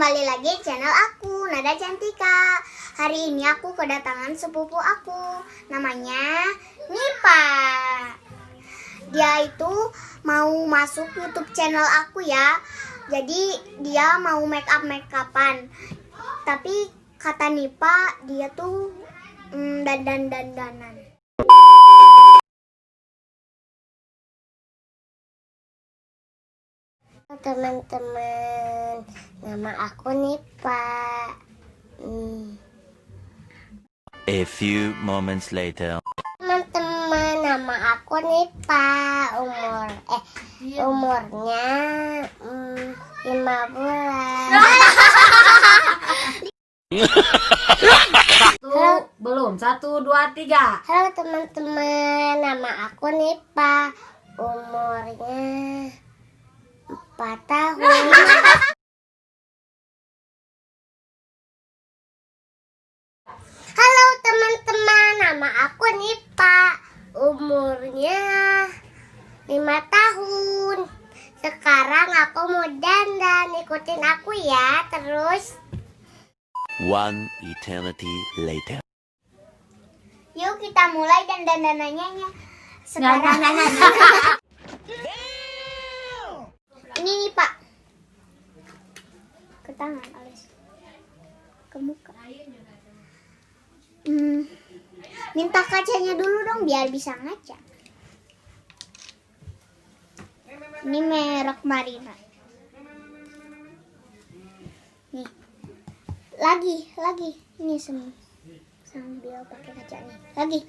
Kembali lagi channel aku, Nada Cantika. Hari ini aku kedatangan sepupu aku, namanya Nifa. Dia itu mau masuk YouTube channel aku ya. Jadi dia mau make upan. Tapi kata Nifa dia tuh dandanan. Teman-teman, nama aku Nifa. A few moments later. Teman-teman, nama aku Nifa. Umurnya 5 bulan. Belum. 1, 2, 3. Halo teman-teman, nama aku Nifa. Umurnya 4 tahun. Halo teman-teman, nama aku Nifa. Umurnya 5 tahun. Sekarang aku mau dandan, ikutin aku ya. Terus One eternity later. yuk kita mulai dandanannya. Sekarang ini nih Pak, ke tangan alis, ke muka. Minta kacanya dulu dong biar bisa ngaca. Ini merek Marina. Nih, lagi. Ini sambil pakai kaca nih. Lagi.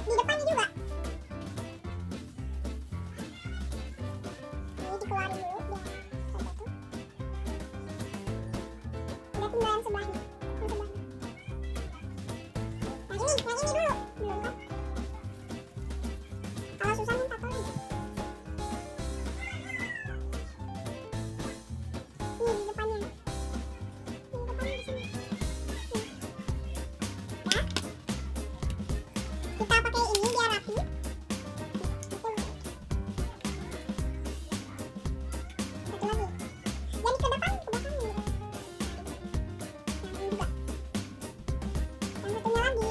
Di depannya juga. Ini dikeluarin dulu biar terjatuh. Ada tinggalan sebelahnya. Yang ini dulu. Belum kan? Kalau susah minta tolong ya. Ini di depannya. Di sini. Ya. Kita pakai ini biar rapi. Satu lagi. Jadi ke depan gitu. Yang ini juga. Yang satunya lagi.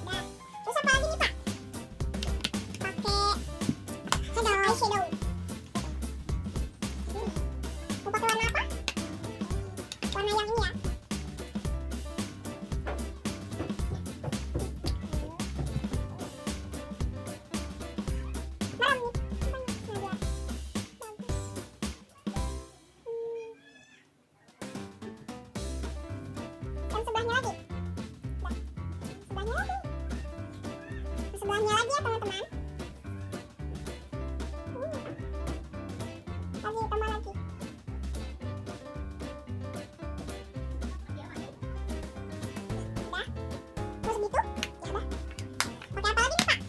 Udah. Terus apa lagi nih Pak? Pakai eyeshadow. Mau pakai warna apa? Warna yang ini ya. Sebelahnya lagi. Sebelahnya lagi ya teman-teman. Lagi tambah lagi. Udah. Terus gitu. Ya udah. Pakai apa lagi nih Pak?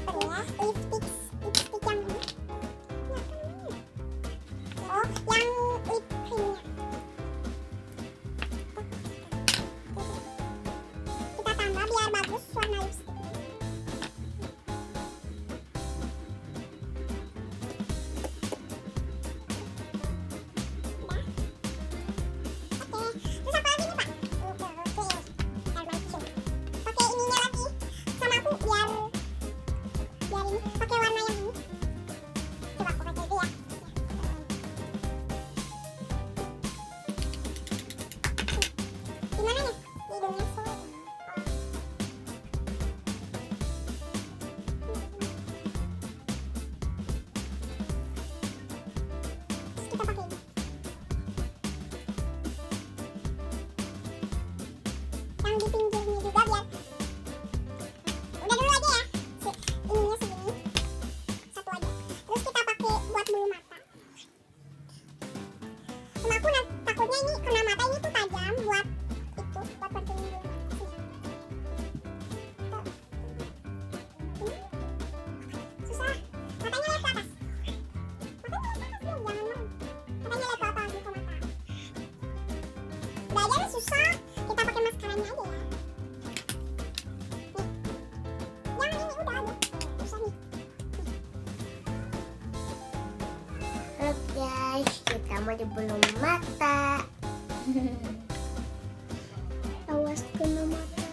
Lipstick yang ini. Oh, yang lip creamnya. Kita tambah biar bagus warna lipstiknya. Terus apa lagi nih Pak? Biar matching. Pakai ininya lagi sama aku biar ini pakai warna yang ini. Coba aku pakai itu ya. Gimana nih? Hidungnya so. Terus kita pakai ini. Yang di pinggirnya juga biar udah dulu aja ya ininya segini satu aja. Terus kita pakai buat bulu mata. Sama aku takutnya ini kena mata ini tuh tajam buat itu buat pertujuan bulu mata. Ini susah. Matanya lihat ke atas. Matanya lihat ke atas dong, jangan mau. Matanya lihat ke atas buka mata. Udah aja susah. Kita pakai maskaranya aja ya. Nih. Yang ini udah ada. Susah nih. Halo guys, kita mau di bulu mata. Awas kena mata.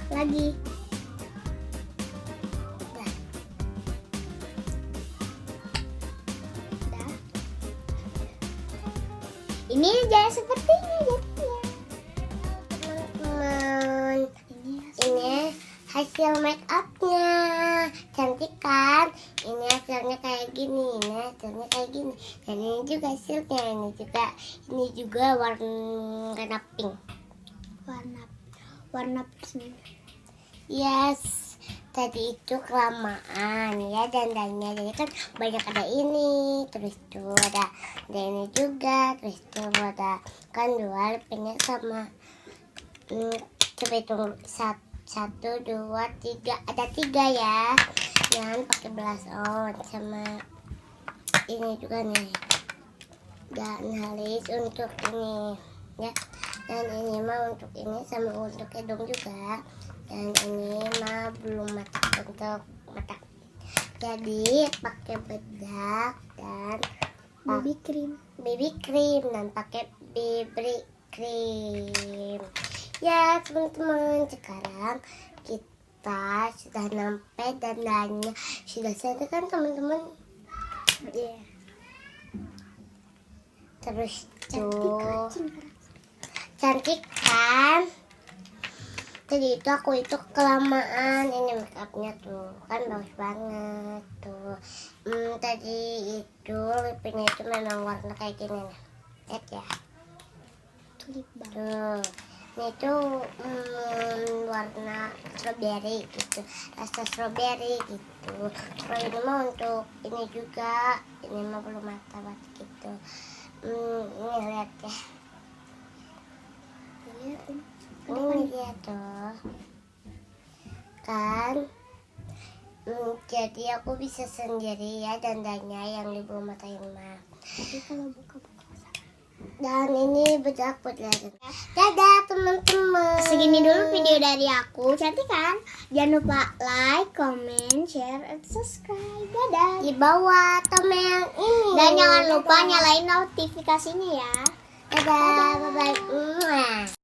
Lagi. Dah. Dah. Ini jadi seperti ini jadinya. Teman-teman, ini hasil make upnya. Cantik kan? Ini hasilnya kayak gini, ini hasilnya kayak gini. Dan ini juga hasilnya, ini juga warna pink. Warna pink. Yes. Tadi itu kelamaan ya dandannya, jadi kan banyak ada ini, terus tuh ada ini juga, terus tuh ada kan dua lipnya sama coba hitung 1, 2, 3, ada 3 ya. Jangan pakai blush on sama ini juga nih, dan halis untuk ini ya, dan ini mah untuk ini sama untuk hidung juga. Dan ini mah belum mata untuk mata. Jadi pakai bedak dan BB cream dan pakai BB cream. Ya teman-teman, sekarang kita sudah sampai dandannya. Sudah selesai kan teman-teman? Iya. Terus tuh cantik kan? Jadi itu aku itu kelamaan ini make upnya tuh kan bagus banget tuh. Tadi itu lipnya itu memang warna kayak gini nih, lihat ya. Tuh, ini tuh warna strawberry gitu, rasa strawberry gitu. Kalau ini mah untuk ini juga, ini mah belum mata banget gitu. Ini lihat ya. Ini dia tuh kan, jadi aku bisa sendiri ya dandannya yang di bulu mata ini mah. Tapi kalau buka-buka dan ini bedak buat lihat. Dadah teman-teman, segini dulu video dari aku. Cantik kan? Jangan lupa like, comment, share, and subscribe. Dadah. Di bawah tombol yang ini. Dan jangan lupa nyalain notifikasinya ya. Dadah. Bye-bye.